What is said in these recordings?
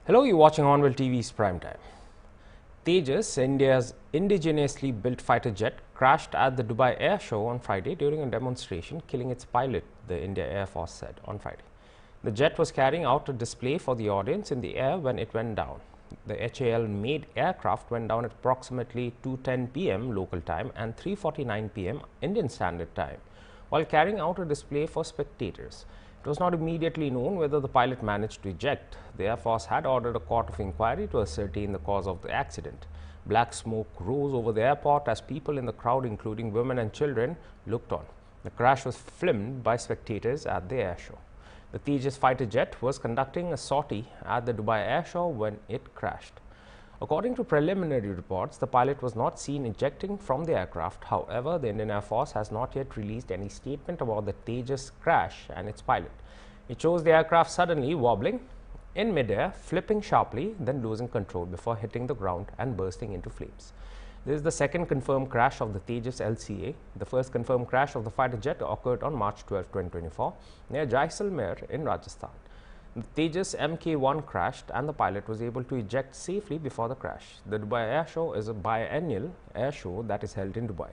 Hello, you're watching Hornbill TV's Primetime. Tejas, India's indigenously built fighter jet, crashed at the Dubai Air Show on Friday during a demonstration, killing its pilot, the India Air Force said on Friday. The jet was carrying out a display for the audience in the air when it went down. The HAL-made aircraft went down at approximately 2:10 p.m. local time and 3:49 p.m. Indian Standard Time, while carrying out a display for spectators. It was not immediately known whether the pilot managed to eject. The Air Force had ordered a court of inquiry to ascertain the cause of the accident. Black smoke rose over the airport as people in the crowd, including women and children, looked on. The crash was filmed by spectators at the air show. The Tejas fighter jet was conducting a sortie at the Dubai Air Show when it crashed. According to preliminary reports, the pilot was not seen ejecting from the aircraft. However, the Indian Air Force has not yet released any statement about the Tejas crash and its pilot. It shows the aircraft suddenly wobbling in midair, flipping sharply, then losing control before hitting the ground and bursting into flames. This is the second confirmed crash of the Tejas LCA. The first confirmed crash of the fighter jet occurred on March 12, 2024, near Jaisalmer in Rajasthan. The Tejas Mk1 crashed and the pilot was able to eject safely before the crash. The Dubai Air Show is a biennial air show that is held in Dubai.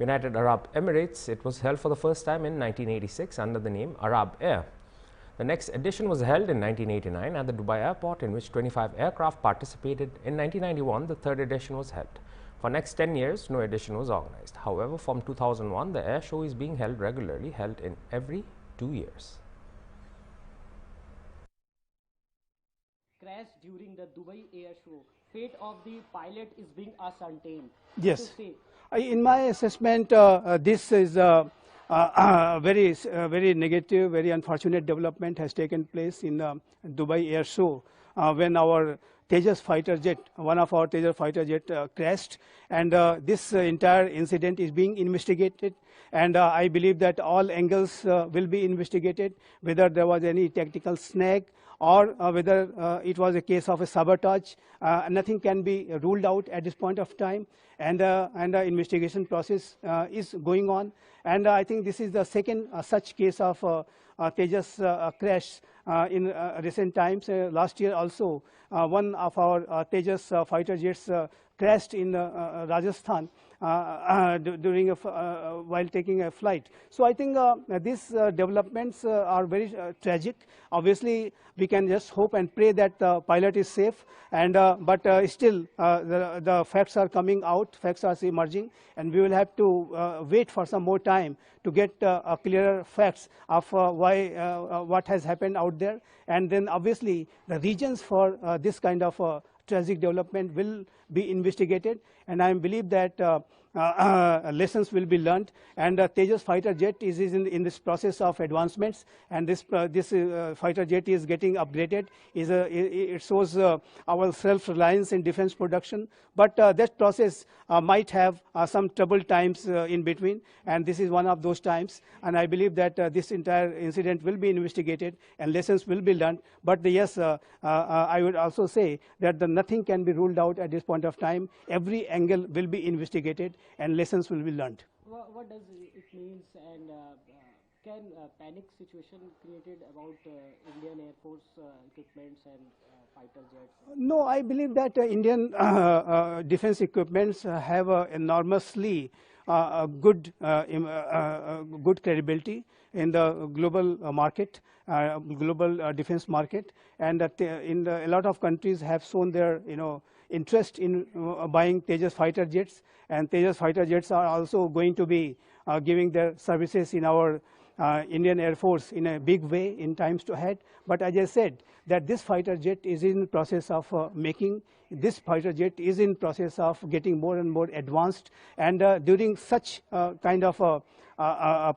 United Arab Emirates, it was held for the first time in 1986 under the name Arab Air. The next edition was held in 1989 at the Dubai airport, in which 25 aircraft participated. In 1991, the third edition was held. For next 10 years, no edition was organized. However, from 2001, the air show is being held regularly, held in every 2 years. Crash during the Dubai Air Show. Fate of the pilot is being ascertained. Yes. In my assessment, this is a very negative, very unfortunate development has taken place in Dubai Air Show when our Tejas fighter jet, one of our Tejas fighter jet crashed, and this entire incident is being investigated, and I believe that all angles will be investigated, whether there was any technical snag or whether it was a case of a sabotage. Nothing can be ruled out at this point of time, and the investigation process is going on. And I think this is the second such case of Tejas crash in recent times. Last year also, one of our Tejas fighter jets crashed in Rajasthan during while taking a flight. So I think these developments are very tragic. Obviously, we can just hope and pray that the pilot is safe, and but still the facts are coming out, facts are emerging, and we will have to wait for some more time to get clearer facts of what has happened out there. And then obviously the reasons for this kind of tragic development will be investigated, and I believe that lessons will be learned, and Tejas fighter jet is in this process of advancements, and this fighter jet is getting upgraded. It shows our self-reliance in defense production, but that process might have some troubled times in between, and this is one of those times, and I believe that this entire incident will be investigated and lessons will be learned. But yes, I would also say that nothing can be ruled out at this point of time. Every angle will be investigated and lessons will be learned. What does it mean, and can panic situation created about Indian Air Force equipments and fighter jets? No, I believe that Indian defense equipments have enormously good credibility in the global market, global defense market, and a lot of countries have shown their interest in buying Tejas fighter jets, and Tejas fighter jets are also going to be giving their services in our Indian Air Force in a big way in times to ahead. But as I said, that this fighter jet is in the process of making. This fighter jet is in process of getting more and more advanced, and during such kind of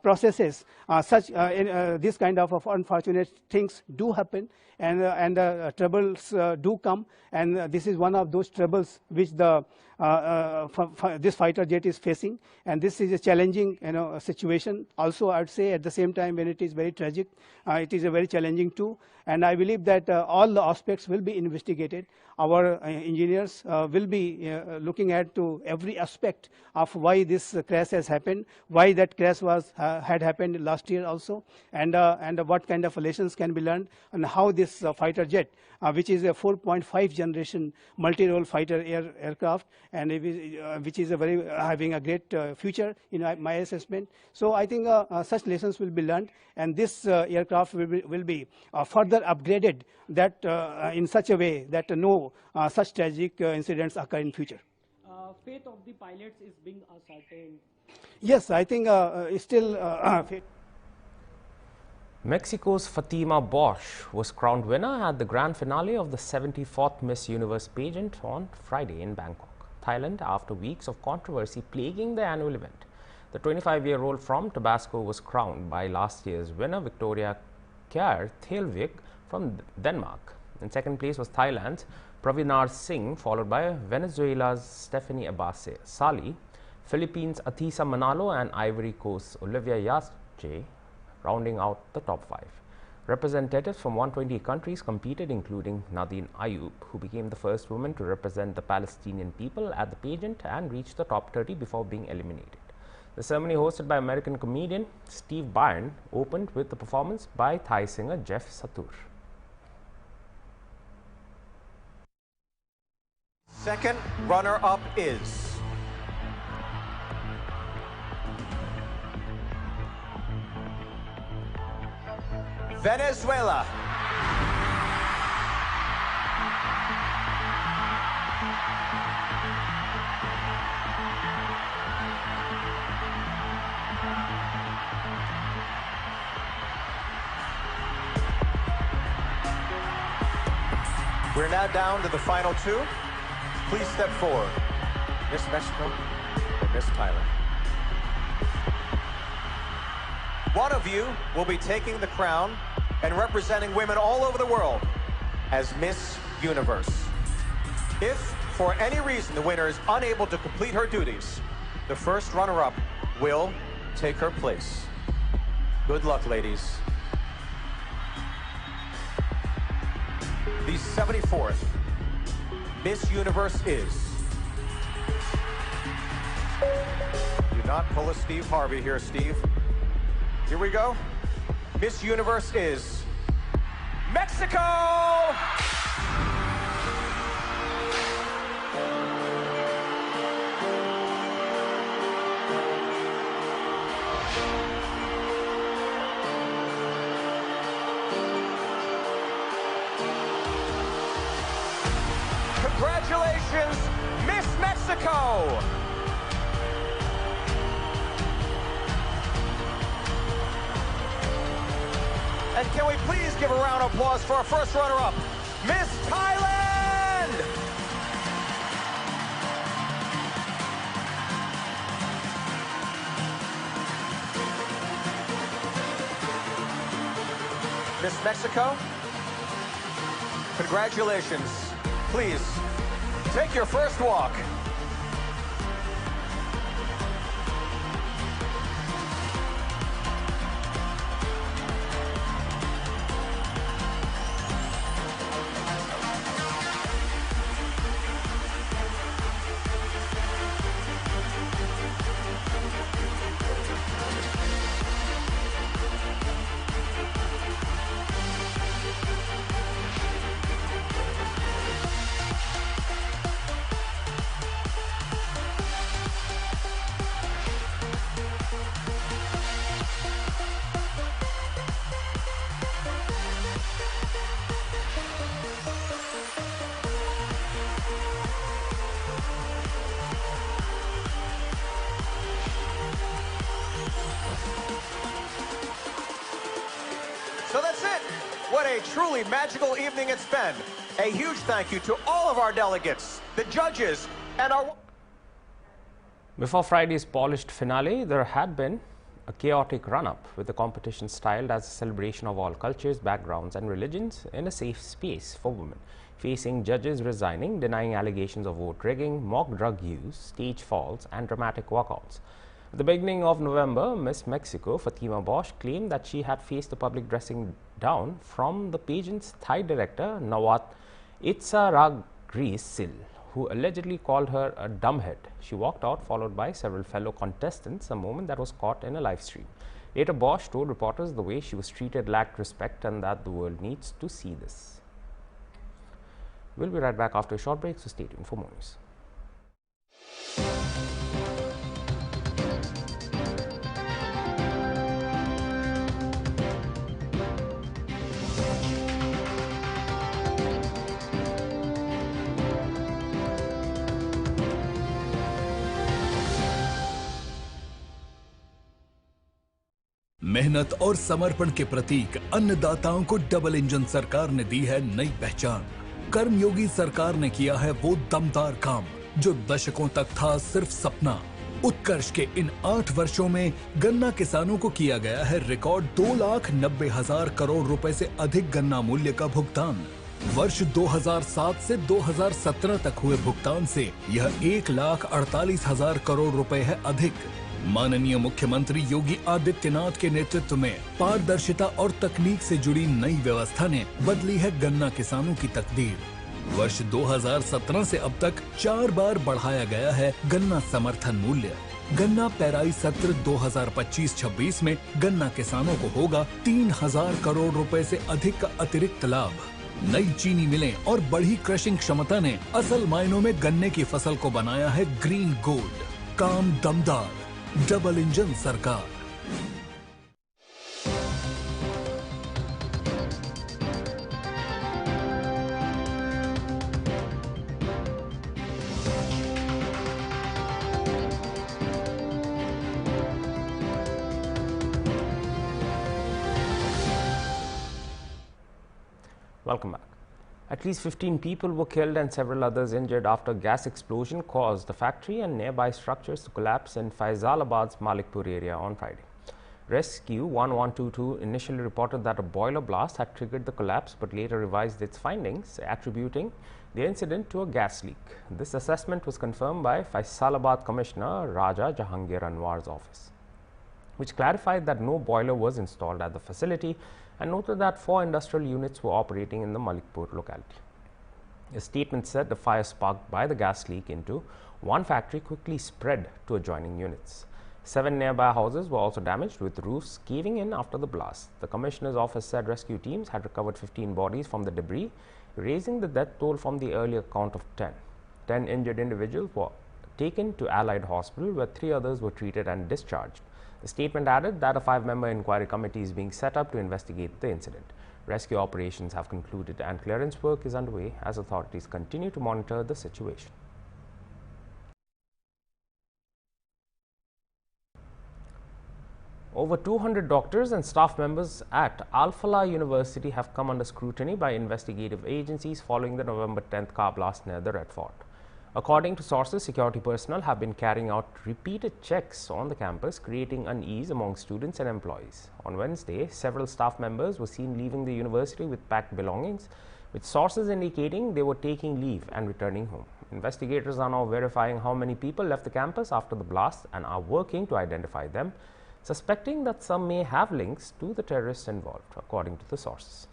processes, this kind of unfortunate things do happen, and troubles do come, and this is one of those troubles which this fighter jet is facing, and this is a challenging situation. Also, I would say at the same time, when it is very tragic, it is a very challenging too, and I believe that that all the aspects will be investigated. Our engineers will be looking at to every aspect of why this crash has happened, why that crash was had happened last year also, and what kind of lessons can be learned, and how this fighter jet, which is a 4.5 generation multi-role fighter aircraft, and which is a very having a great future in my assessment. So I think such lessons will be learned, and this aircraft will be further upgraded that in such a way that no such tragic incidents occur in future. Fate of the pilots is being ascertained. Yes, I think still fate. Mexico's Fatima Bosch was crowned winner at the grand finale of the 74th Miss Universe pageant on Friday in Bangkok, Thailand, after weeks of controversy plaguing the annual event. The 25-year-old from Tabasco was crowned by last year's winner Victoria Kjær Thelvig from Denmark. In second place was Thailand's Pravinar Singh, followed by Venezuela's Stephanie Abase Sali, Philippines' Atisa Manalo, and Ivory Coast's Olivia Yache, rounding out the top 5. Representatives from 120 countries competed, including Nadine Ayoub, who became the first woman to represent the Palestinian people at the pageant and reached the top 30 before being eliminated. The ceremony, hosted by American comedian Steve Byrne, opened with the performance by Thai singer Jeff Satur. Second runner-up is Venezuela. We're now down to the final two. Please step forward. Miss Mexico and Miss Thailand. One of you will be taking the crown and representing women all over the world as Miss Universe. If, for any reason, the winner is unable to complete her duties, the first runner-up will take her place. Good luck, ladies. The 74th Miss Universe is... Do not pull a Steve Harvey here, Steve. Here we go. Miss Universe is Mexico! Congratulations, Miss Mexico! And can we please give a round of applause for our first runner-up, Miss Thailand! Miss Mexico, congratulations. Please, take your first walk. So that's it. What a truly magical evening it's been. A huge thank you to all of our delegates, the judges, and our... Before Friday's polished finale, there had been a chaotic run-up, with the competition styled as a celebration of all cultures, backgrounds and religions in a safe space for women, facing judges resigning, denying allegations of vote rigging, mock drug use, stage falls and dramatic walkouts. At the beginning of November, Miss Mexico Fatima Bosch claimed that she had faced a public dressing down from the pageant's Thai director Nawat Itzaragrisil, who allegedly called her a dumbhead. She walked out, followed by several fellow contestants, a moment that was caught in a live stream. Later, Bosch told reporters the way she was treated lacked respect and that the world needs to see this. We'll be right back after a short break, so stay tuned for more news. मेहनत और समर्पण के प्रतीक अन्नदाताओं को double engine सरकार ने दी है नई पहचान। कर्मयोगी सरकार ने किया है वो दमदार काम जो दशकों तक था सिर्फ सपना। उत्कर्ष के इन 8 वर्षों में गन्ना किसानों को किया गया है रिकॉर्ड 2,90,000 करोड़ रुपए से अधिक गन्ना मूल्य का भुगतान। वर्ष 2007 से 2017 तक हुए भुगतान से यह 1,48,000 करोड़ रुपए है अधिक। माननीय मुख्यमंत्री योगी आदित्यनाथ के नेतृत्व में पारदर्शिता और तकनीक से जुड़ी नई व्यवस्था ने बदली है गन्ना किसानों की तकदीर। वर्ष 2017 से अब तक 4 बार बढ़ाया गया है गन्ना समर्थन मूल्य। गन्ना पेराई सत्र 2025-26 में गन्ना किसानों को होगा 3,000 करोड़ रुपए से अधिक का अतिरिक्त लाभ। नई चीनी मिलें और बढ़ी क्रशिंग क्षमता ने असल मायनों में गन्ने की फसल को बनाया है ग्रीन गोल्ड। काम दमदार, डबल इंजन सरकार। Welcome back. At least 15 people were killed and several others injured after a gas explosion caused the factory and nearby structures to collapse in Faisalabad's Malikpur area on Friday. Rescue 1122 initially reported that a boiler blast had triggered the collapse, but later revised its findings, attributing the incident to a gas leak. This assessment was confirmed by Faisalabad Commissioner Raja Jahangir Anwar's office, which clarified that no boiler was installed at the facility and noted that 4 industrial units were operating in the Malikpur locality. A statement said the fire sparked by the gas leak into one factory quickly spread to adjoining units. 7 nearby houses were also damaged, with roofs caving in after the blast. The commissioner's office said rescue teams had recovered 15 bodies from the debris, raising the death toll from the earlier count of 10. 10 injured individuals were taken to Allied Hospital, where 3 others were treated and discharged. The statement added that a 5-member inquiry committee is being set up to investigate the incident. Rescue operations have concluded and clearance work is underway as authorities continue to monitor the situation. Over 200 doctors and staff members at Al-Falah University have come under scrutiny by investigative agencies following the November 10th car blast near the Red Fort. According to sources, security personnel have been carrying out repeated checks on the campus, creating unease among students and employees. On Wednesday, several staff members were seen leaving the university with packed belongings, with sources indicating they were taking leave and returning home. Investigators are now verifying how many people left the campus after the blast and are working to identify them, suspecting that some may have links to the terrorists involved, according to the sources.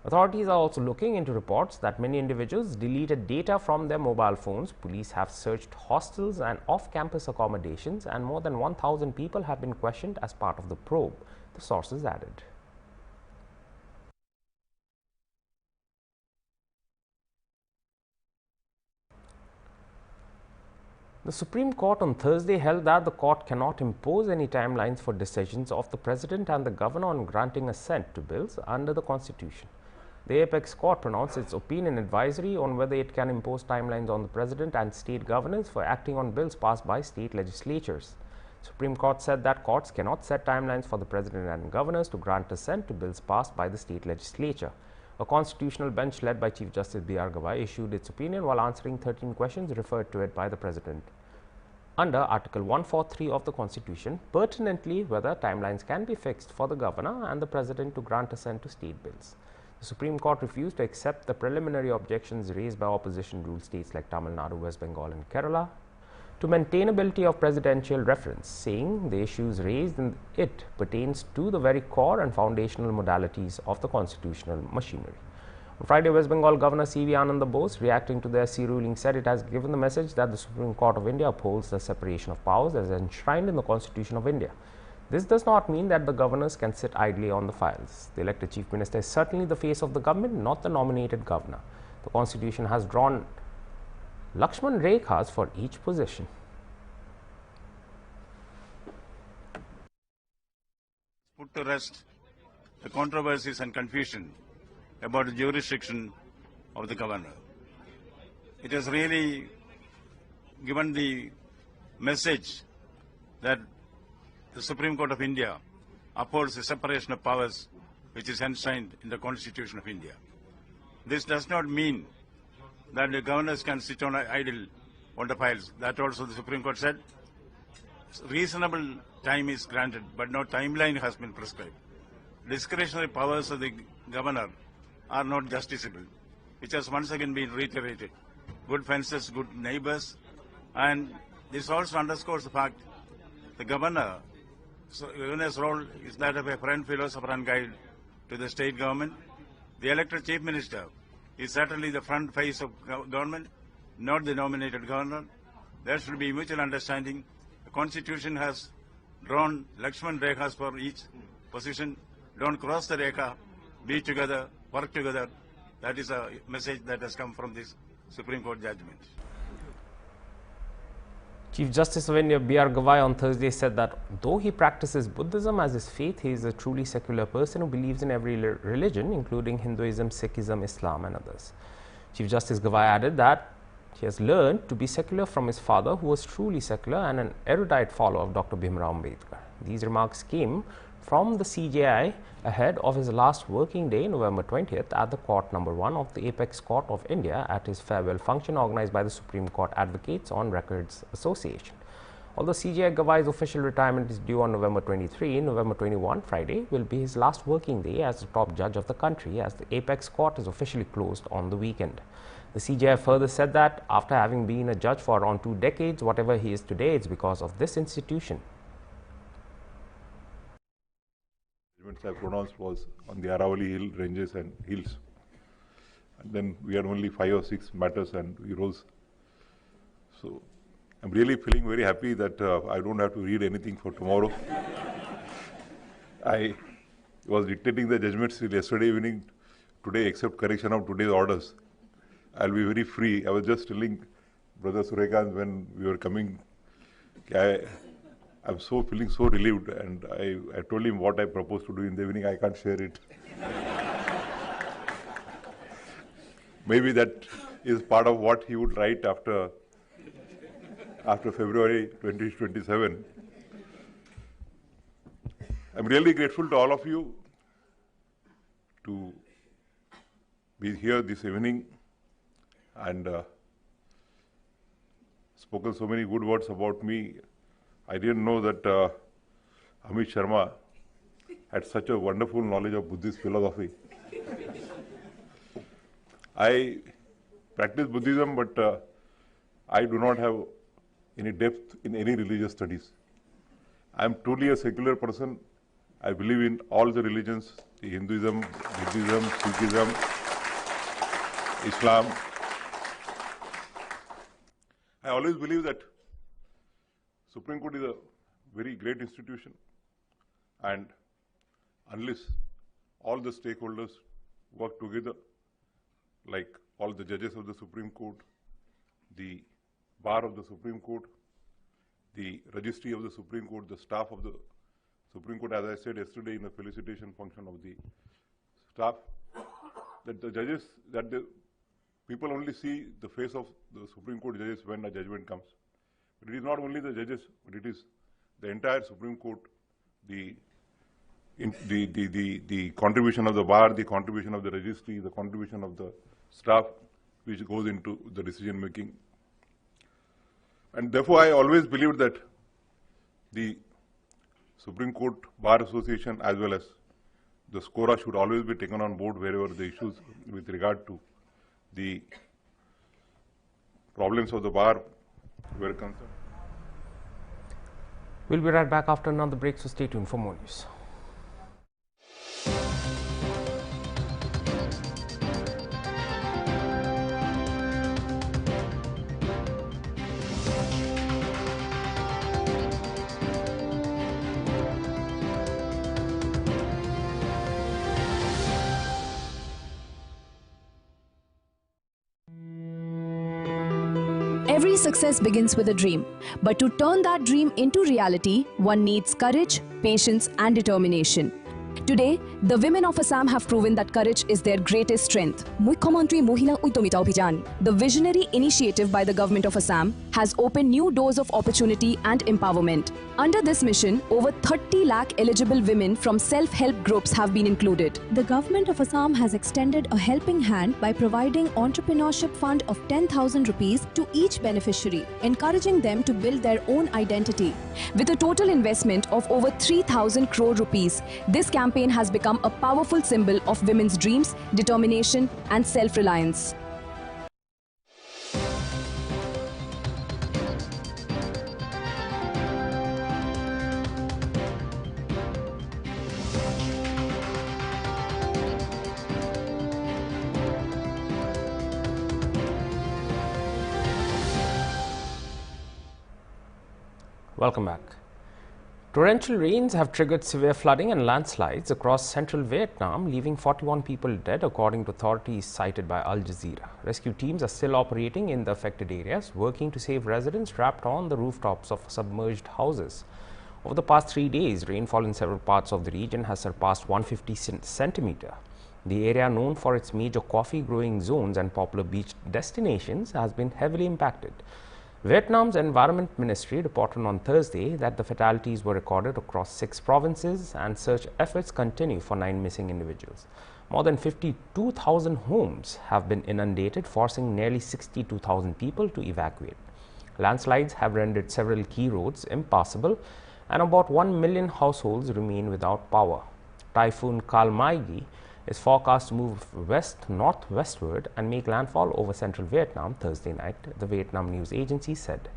Authorities are also looking into reports that many individuals deleted data from their mobile phones. Police have searched hostels and off-campus accommodations, and more than 1,000 people have been questioned as part of the probe, the sources added. The Supreme Court on Thursday held that the court cannot impose any timelines for decisions of the President and the Governor on granting assent to bills under the Constitution. The Apex Court pronounced its opinion advisory on whether it can impose timelines on the President and state governors for acting on bills passed by state legislatures. The Supreme Court said that courts cannot set timelines for the President and governors to grant assent to bills passed by the state legislature. A constitutional bench led by Chief Justice B.R. Gawai issued its opinion while answering 13 questions referred to it by the President under Article 143 of the Constitution, pertinently whether timelines can be fixed for the Governor and the President to grant assent to state bills. The Supreme Court refused to accept the preliminary objections raised by opposition ruled states like Tamil Nadu, West Bengal and Kerala to maintainability of presidential reference, saying the issues raised in it pertains to the very core and foundational modalities of the constitutional machinery. On Friday, West Bengal Governor C.V. Ananda Bose, reacting to the SC ruling, said it has given the message that the Supreme Court of India upholds the separation of powers as enshrined in the Constitution of India. This does not mean that the governors can sit idly on the files. The elected chief minister is certainly the face of the government, not the nominated governor. The Constitution has drawn Lakshman Rekhas for each position. Put to rest the controversies and confusion about the jurisdiction of the governor. It has really given the message that the Supreme Court of India upholds the separation of powers which is enshrined in the Constitution of India. This does not mean that the governors can sit on idle on the files. That also the Supreme Court said. Reasonable time is granted, but no timeline has been prescribed. Discretionary powers of the governor are not justiciable, which has once again been reiterated. Good fences, good neighbors, and this also underscores the fact the governor's role is that of a friend, philosopher and guide to the state government. The elected chief minister is certainly the front face of government, not the nominated governor. There should be mutual understanding. The Constitution has drawn Lakshman Rekhas for each position. Don't cross the Rekha, be together, work together. That is a message that has come from this Supreme Court judgment. Chief Justice of India B.R. Gavai on Thursday said that though he practices Buddhism as his faith, he is a truly secular person who believes in every religion, including Hinduism, Sikhism, Islam and others. Chief Justice Gavai added that he has learned to be secular from his father, who was truly secular and an erudite follower of Dr. Bhimrao Ambedkar. These remarks came from the CJI ahead of his last working day, November 20th, at the Court No. 1 of the Apex Court of India at his farewell function organized by the Supreme Court Advocates on Records Association. Although CJI Gavai's official retirement is due on November 23, November 21, Friday, will be his last working day as the top judge of the country, as the Apex Court is officially closed on the weekend. The CJI further said that after having been a judge for around 2 decades, whatever he is today, it's because of this institution. I pronounced was on the Aravalli hill ranges and hills, and then we had only 5 or 6 matters and we rose. So I'm really feeling very happy that I don't have to read anything for tomorrow. I was dictating the judgments till yesterday evening. Today, except correction of today's orders, I'll be very free. I was just telling Brother Surekant when we were coming, I'm feeling so relieved, and I told him what I proposed to do in the evening. I can't share it. Maybe that is part of what he would write after February 2027. I'm really grateful to all of you to be here this evening and spoken so many good words about me. I didn't know that Amit Sharma had such a wonderful knowledge of Buddhist philosophy. I practice Buddhism, but I do not have any depth in any religious studies. I am truly a secular person. I believe in all the religions, Hinduism, Buddhism, Sikhism, Islam. I always believe that Supreme Court is a very great institution, and unless all the stakeholders work together, like all the judges of the Supreme Court, the bar of the Supreme Court, the registry of the Supreme Court, the staff of the Supreme Court, as I said yesterday in the felicitation function of the staff, that the judges, that the people only see the face of the Supreme Court judges when a judgment comes. But it is not only the judges, but it is the entire Supreme Court, the contribution of the bar, the contribution of the registry, the contribution of the staff, which goes into the decision making. And therefore, I always believed that the Supreme Court Bar Association as well as the SCORA should always be taken on board wherever the issues with regard to the problems of the bar were concerned. We'll be right back after another break, so stay tuned for more news. Every success begins with a dream, but to turn that dream into reality, one needs courage, patience, and determination. Today, the women of Assam have proven that courage is their greatest strength. Mukhyamantri Mohila Uddamita Abhijan, the visionary initiative by the government of Assam, has opened new doors of opportunity and empowerment. Under this mission, over 30 lakh eligible women from self-help groups have been included. The government of Assam has extended a helping hand by providing entrepreneurship fund of 10,000 rupees to each beneficiary, encouraging them to build their own identity. With a total investment of over 3,000 crore rupees, this campaign has become a powerful symbol of women's dreams, determination, and self-reliance. Welcome back. Torrential rains have triggered severe flooding and landslides across central Vietnam, leaving 41 people dead, according to authorities cited by Al Jazeera. Rescue teams are still operating in the affected areas, working to save residents trapped on the rooftops of submerged houses. Over the past 3 days, rainfall in several parts of the region has surpassed 150 centimeters. The area, known for its major coffee growing zones and popular beach destinations, has been heavily impacted. Vietnam's Environment Ministry reported on Thursday that the fatalities were recorded across 6 provinces and search efforts continue for 9 missing individuals. More than 52,000 homes have been inundated, forcing nearly 62,000 people to evacuate. Landslides have rendered several key roads impassable, and about 1 million households remain without power. Typhoon Kalmaigi is forecast to move west-northwestward and make landfall over central Vietnam Thursday night, the Vietnam news agency said.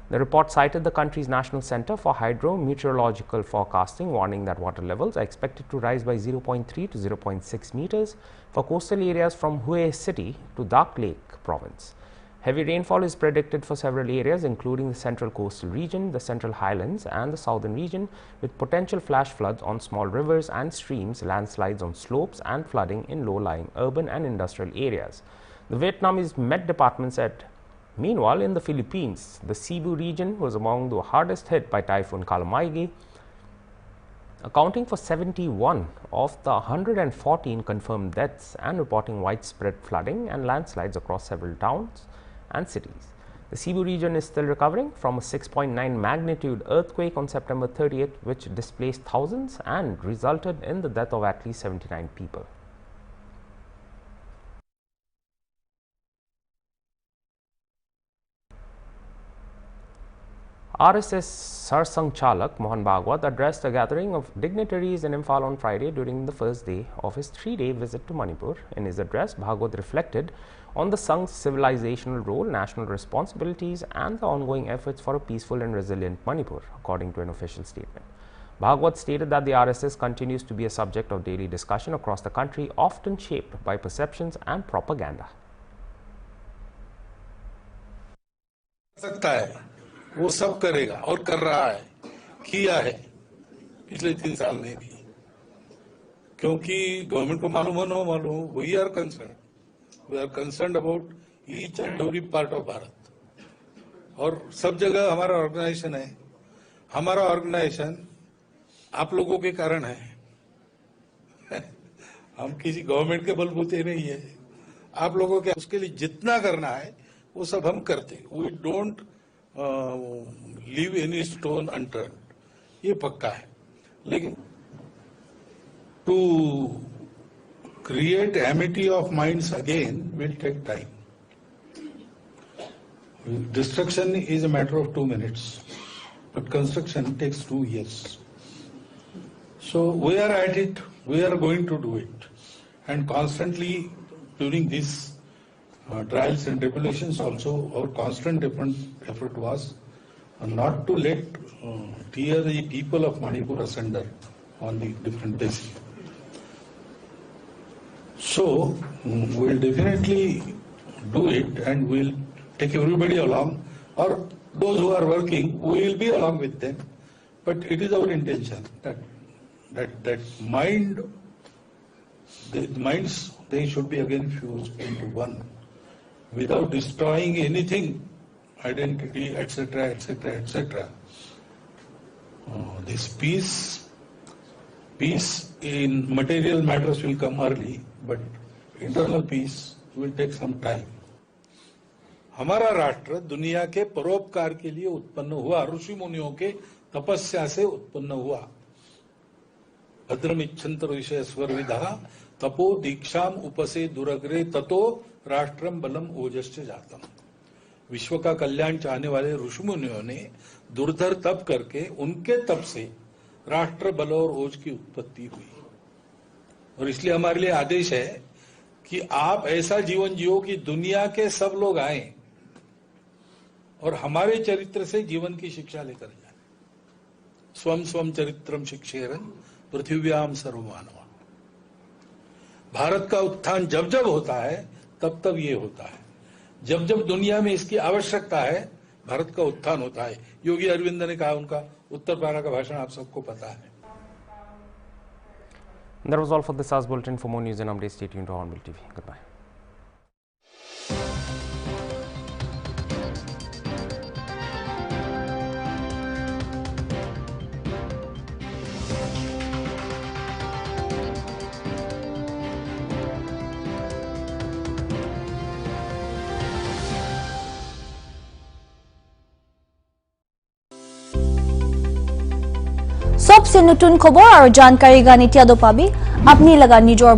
The report cited the country's National Center for Hydrometeorological Forecasting, warning that water levels are expected to rise by 0.3 to 0.6 meters for coastal areas from Hue City to Dak Lake province. Heavy rainfall is predicted for several areas, including the central coastal region, the central highlands, and the southern region, with potential flash floods on small rivers and streams, landslides on slopes, and flooding in low-lying urban and industrial areas. The Vietnamese Met Department said. Meanwhile, in the Philippines, the Cebu region was among the hardest hit by Typhoon Kalmaigi, accounting for 71 of the 114 confirmed deaths and reporting widespread flooding and landslides across several towns and cities. The Cebu region is still recovering from a 6.9 magnitude earthquake on September 30th, which displaced thousands and resulted in the death of at least 79 people. RSS Sarsang Chalak Mohan Bhagwat addressed a gathering of dignitaries in Imphal on Friday during the first day of his 3-day visit to Manipur. In his address, Bhagwat reflected on the Sang's civilizational role, national responsibilities, and the ongoing efforts for a peaceful and resilient Manipur, according to an official statement. Bhagwat stated that the RSS continues to be a subject of daily discussion across the country, often shaped by perceptions and propaganda. वो सब करेगा और कर रहा है, किया है पिछले 3 साल में भी, क्योंकि गवर्नमेंट को मालूम हो ना मालूम, we are concerned about each and every part of Bharat, और सब जगह हमारा ऑर्गेनाइजेशन है. हमारा ऑर्गेनाइजेशन आप लोगों के कारण है. हम किसी गवर्नमेंट के बलबूते नहीं है, आप लोगों के, उसके लिए जितना करना है वो सब हम करते. We don't leave any stone unturned, ये पक्का है. लेकिन to create amity of minds again will take time. Destruction is a matter of 2 minutes, but construction takes 2 years. So we are at it, we are going to do it, and constantly during these trials and tribulations also, our constant effort was not to let tear the people of Manipur asunder on the different bases. So we'll definitely do it, and we'll take everybody along, or those who are working, we will be along with them. But it is our intention that minds, they should be again fused into one, without destroying anything, identity, etc., etc., etc. This peace in material matters will come early, but internal peace will take some time. हमारा राष्ट्र दुनिया के परोपकार के लिए उत्पन्न हुआ, ऋषि मुनियों के तपस्या से उत्पन्न हुआ। भद्रमिच्छन्त ऋषय स्वर्विदा तपो दीक्षाम उपसे दुरग्रे ततो राष्ट्रम बलम ओजश्च जातम। विश्व का कल्याण चाहने वाले ऋषि मुनियों ने दुर्धर तप करके उनके तप से राष्ट्र बल और ओज की उत्पत्ति हुई। और इसलिए हमारे लिए आदेश है कि आप ऐसा जीवन जियो कि दुनिया के सब लोग आए और हमारे चरित्र से जीवन की शिक्षा लेकर जाए। स्वम स्वम चरित्रम शिक्षेरन पृथिव्याम सर्वमानव। भारत का उत्थान जब जब होता है तब तब ये होता है, जब जब दुनिया में इसकी आवश्यकता है भारत का उत्थान होता है। योगी अरविंद ने कहा, उनका उत्तर पारा का भाषण आप सबको पता है। That was all for this hour's bulletin. For more news and updates, stay tuned to Hornbill TV. Goodbye. सबसे नতুन खबर और जानकारी गानी त्यादो पाबी अपनी लगा निजोर